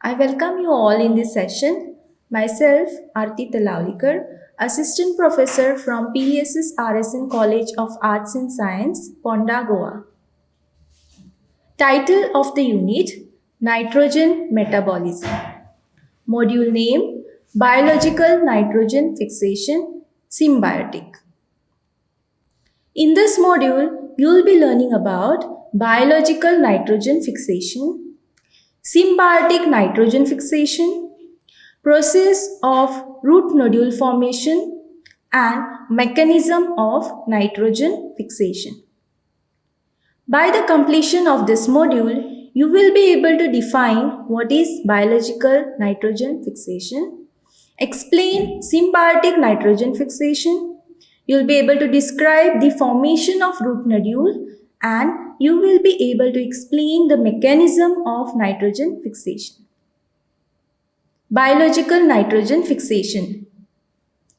I welcome you all in this session. Myself, Arti Talaulikar, Assistant Professor from PESS RSN College of Arts and Science, Ponda, Goa. Title of the unit, Nitrogen Metabolism. Module name, Biological Nitrogen Fixation, Symbiotic. In this module, you will be learning about biological nitrogen fixation, symbiotic nitrogen fixation, process of root nodule formation, and mechanism of nitrogen fixation. By the completion of this module, you will be able to define what is biological nitrogen fixation, explain symbiotic nitrogen fixation, you'll be able to describe the formation of root nodule, and you will be able to explain the mechanism of nitrogen fixation. Biological nitrogen fixation.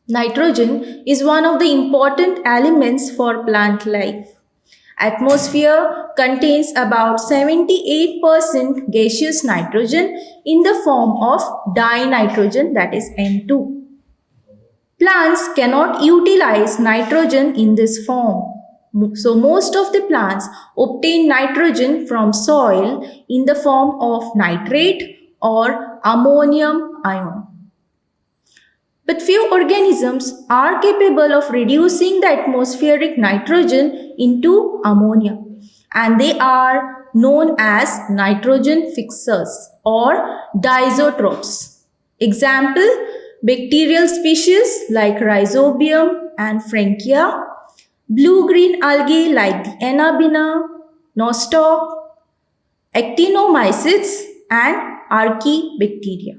Nitrogen is one of the important elements for plant life. Atmosphere contains about 78% gaseous nitrogen in the form of dinitrogen, that is N2. Plants cannot utilize nitrogen in this form. So most of the plants obtain nitrogen from soil in the form of nitrate or ammonium ion. But few organisms are capable of reducing the atmospheric nitrogen into ammonia, and they are known as nitrogen fixers or diazotrophs. Example, bacterial species like Rhizobium and Frankia, blue-green algae like the Anabaena, nostoc, actinomycetes, and archaebacteria.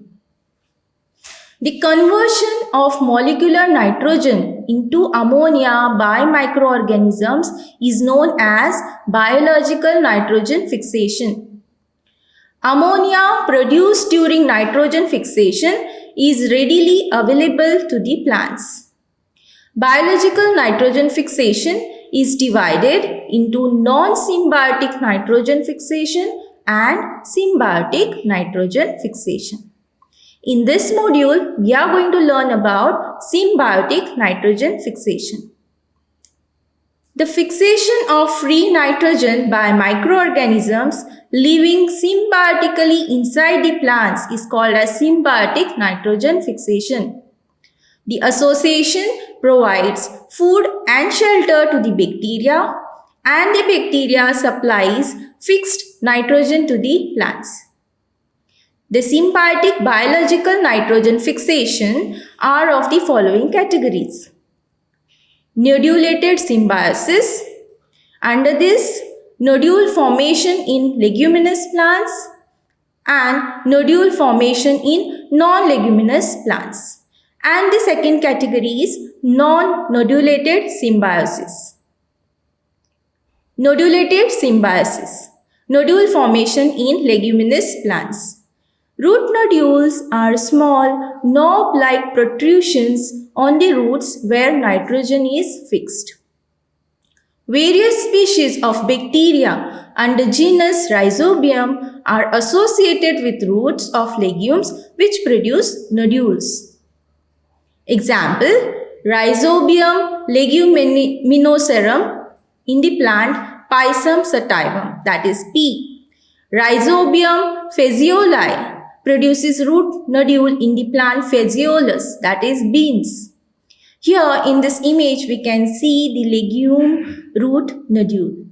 The conversion of molecular nitrogen into ammonia by microorganisms is known as biological nitrogen fixation. Ammonia produced during nitrogen fixation is readily available to the plants. Biological nitrogen fixation is divided into non-symbiotic nitrogen fixation and symbiotic nitrogen fixation. In this module, we are going to learn about symbiotic nitrogen fixation. The fixation of free nitrogen by microorganisms living symbiotically inside the plants is called as symbiotic nitrogen fixation. The association provides food and shelter to the bacteria, and the bacteria supplies fixed nitrogen to the plants. The symbiotic biological nitrogen fixation are of the following categories. Nodulated symbiosis. Under this, nodule formation in leguminous plants and nodule formation in non-leguminous plants. And the second category is non-nodulated symbiosis. Nodulated symbiosis. Nodule formation in leguminous plants. Root nodules are small, knob-like protrusions on the roots where nitrogen is fixed. Various species of bacteria under genus Rhizobium are associated with roots of legumes which produce nodules. Example, Rhizobium leguminosarum in the plant Pisum sativum, that is P. Rhizobium phaseoli produces root nodule in the plant Phaseolus, that is beans. Here in this image we can see the legume root nodule.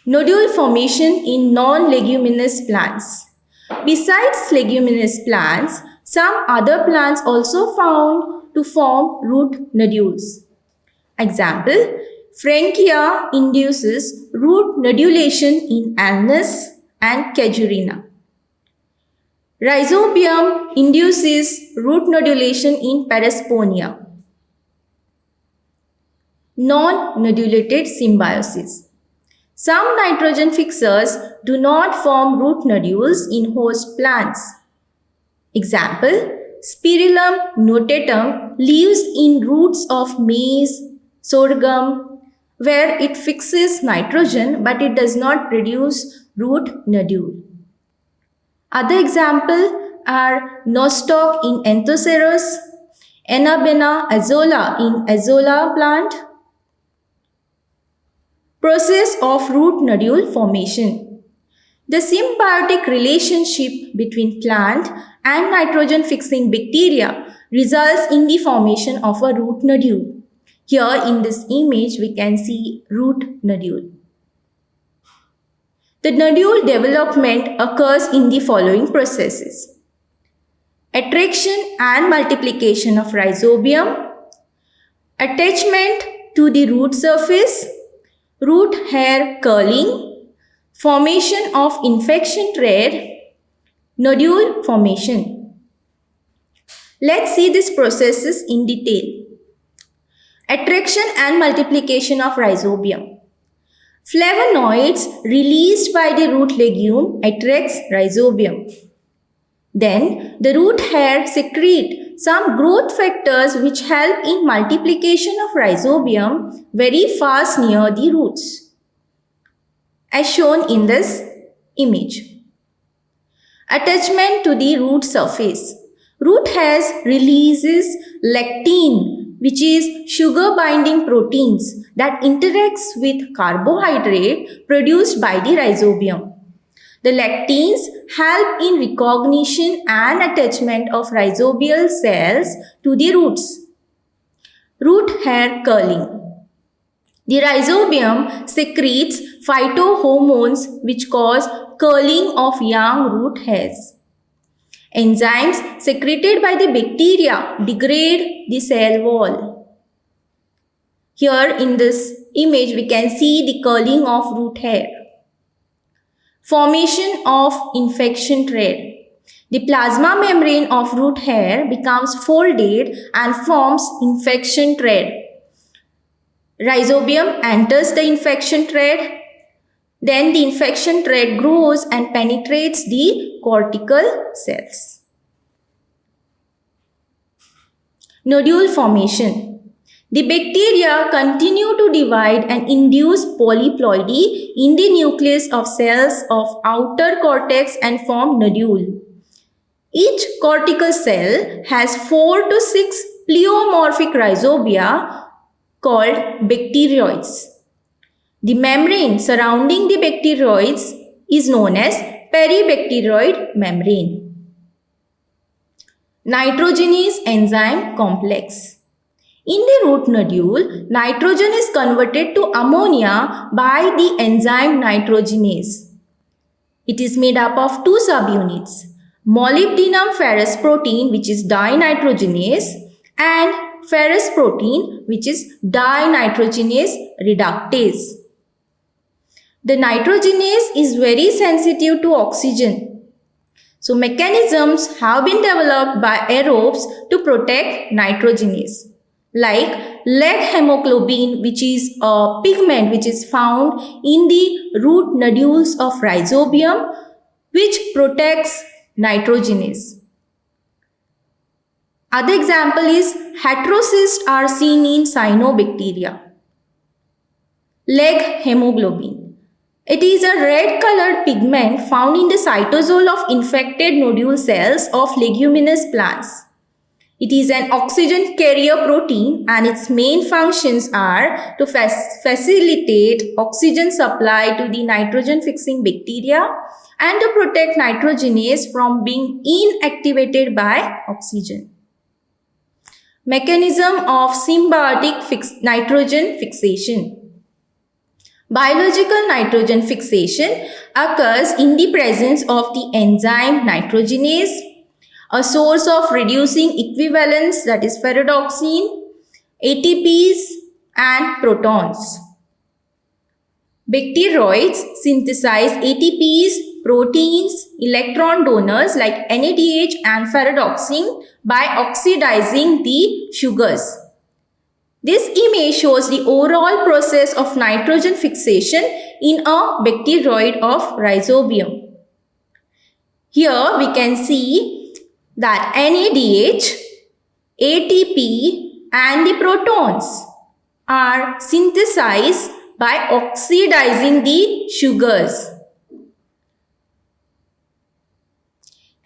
Nodule formation in non-leguminous plants. Besides leguminous plants, some other plants also found to form root nodules. Example, Frankia induces root nodulation in Alnus and Casuarina. Rhizobium induces root nodulation in Parasponia. Non-nodulated symbiosis. Some nitrogen fixers do not form root nodules in host plants. Example, Spirillum notatum lives in roots of maize, sorghum, where it fixes nitrogen but it does not produce root nodule. Other examples are nostoc in Anthoceros, Anabaena azola in Azolla plant. Process of root nodule formation. The symbiotic relationship between plant and nitrogen fixing bacteria results in the formation of a root nodule. Here in this image we can see root nodule. The nodule development occurs in the following processes: attraction and multiplication of rhizobium, attachment to the root surface, root hair curling, formation of infection thread, nodule formation. Let's see these processes in detail. Attraction and multiplication of rhizobium. Flavonoids released by the root legume attracts rhizobium. Then the root hair secrete some growth factors which help in multiplication of rhizobium very fast near the roots, as shown in this image. Attachment to the root surface. Root hairs releases lectin, which is sugar binding proteins that interacts with carbohydrate produced by the rhizobium. The lectins help in recognition and attachment of rhizobial cells to the roots. Root hair curling. The rhizobium secretes phytohormones which cause curling of young root hairs. Enzymes secreted by the bacteria degrade the cell wall. Here in this image we can see the curling of root hair. Formation of infection thread. The plasma membrane of root hair becomes folded and forms infection thread. Rhizobium enters the infection thread. Then the infection thread grows and penetrates the cortical cells. Nodule formation. The bacteria continue to divide and induce polyploidy in the nucleus of cells of outer cortex and form nodule. Each cortical cell has 4 to 6 pleomorphic rhizobia called bacteroids. The membrane surrounding the bacteroids is known as peribacteroid membrane. Nitrogenase enzyme complex. In the root nodule, nitrogen is converted to ammonia by the enzyme nitrogenase. It is made up of 2 subunits: molybdenum ferrous protein, which is dinitrogenase, and ferrous protein, which is dinitrogenase reductase. The nitrogenase is very sensitive to oxygen. So mechanisms have been developed by aerobes to protect nitrogenase, like leg hemoglobin, which is a pigment which is found in the root nodules of rhizobium, which protects nitrogenase. Other example is heterocysts are seen in cyanobacteria. Leg hemoglobin. It is a red colored pigment found in the cytosol of infected nodule cells of leguminous plants. It is an oxygen carrier protein and its main functions are to facilitate oxygen supply to the nitrogen fixing bacteria and to protect nitrogenase from being inactivated by oxygen. Mechanism of symbiotic nitrogen fixation. Biological nitrogen fixation occurs in the presence of the enzyme nitrogenase, a source of reducing equivalents, that is ferredoxine, ATPs and protons. Bacteroids synthesize ATPs, proteins, electron donors like NADH and ferredoxine by oxidizing the sugars. This image shows the overall process of nitrogen fixation in a bacteroid of rhizobium. Here we can see that NADH, ATP and the protons are synthesized by oxidizing the sugars.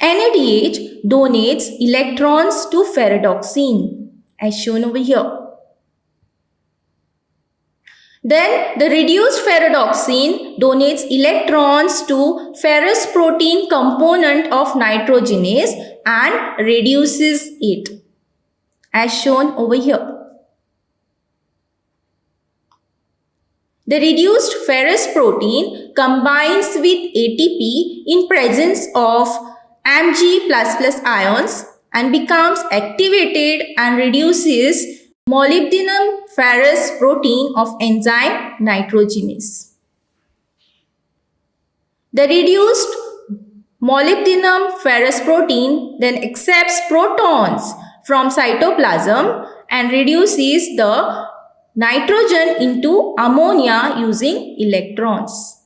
NADH donates electrons to ferredoxine as shown over here. Then the reduced ferredoxine donates electrons to ferrous protein component of nitrogenase and reduces it as shown over here. The reduced ferrous protein combines with ATP in presence of Mg++ ions and becomes activated and reduces molybdenum ferrous protein of enzyme nitrogenase. The reduced molybdenum ferrous protein then accepts protons from cytoplasm and reduces the nitrogen into ammonia using electrons.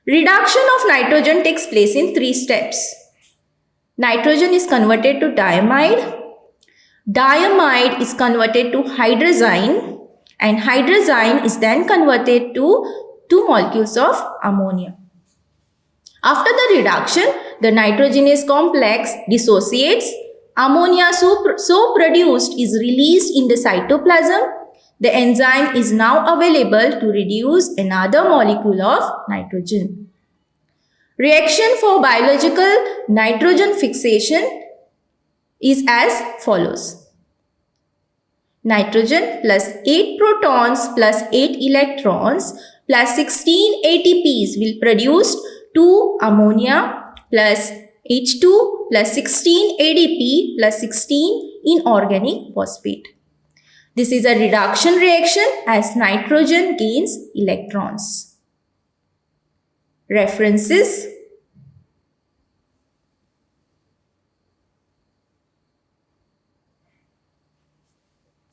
Reduction of nitrogen takes place in 3 steps. Nitrogen is converted to diamide. Diamide is converted to hydrazine, and hydrazine is then converted to 2 molecules of ammonia. After the reduction, the nitrogenase complex dissociates. Ammonia so produced is released in the cytoplasm. The enzyme is now available to reduce another molecule of nitrogen. Reaction for biological nitrogen fixation is as follows. Nitrogen plus 8 protons plus 8 electrons plus 16 ATPs will produce 2 ammonia plus H2 plus 16 ADP plus 16 inorganic phosphate. This is a reduction reaction as nitrogen gains electrons. References.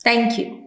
Thank you.